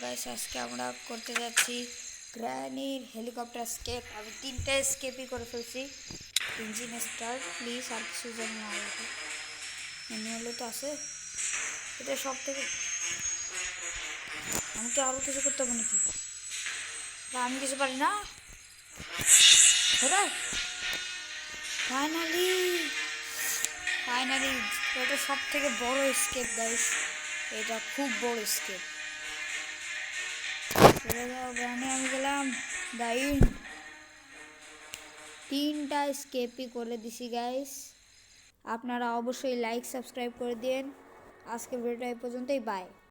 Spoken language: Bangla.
গাইস আজকে আমরা করতে যাচ্ছি গ্র্যানির হেলিকপ্টার স্কেপ। আমি 3টা স্কেপই করে ফেলছি। ইঞ্জিন স্টার্ট প্লিজ, আর কিছু জানি না আলাদা ম্যানুয়ালে তো আছে। এটা সব থেকে আমি কি আরও কিছু করতে হবে নাকি? আমি কিছু পারি না। ফাইনালি ফাইনালি এটা সব থেকে বড় স্কেপ গাইস, এটা খুব বড় স্কেপ। চলে যাও গ্র্যানি, আমি গেলাম। গাইন 3টা স্কেপই করে দিছি গাইস। আপনারা অবশ্যই লাইক সাবস্ক্রাইব করে দিন। আজকে ভিডিওটা এই পর্যন্তই, বাই।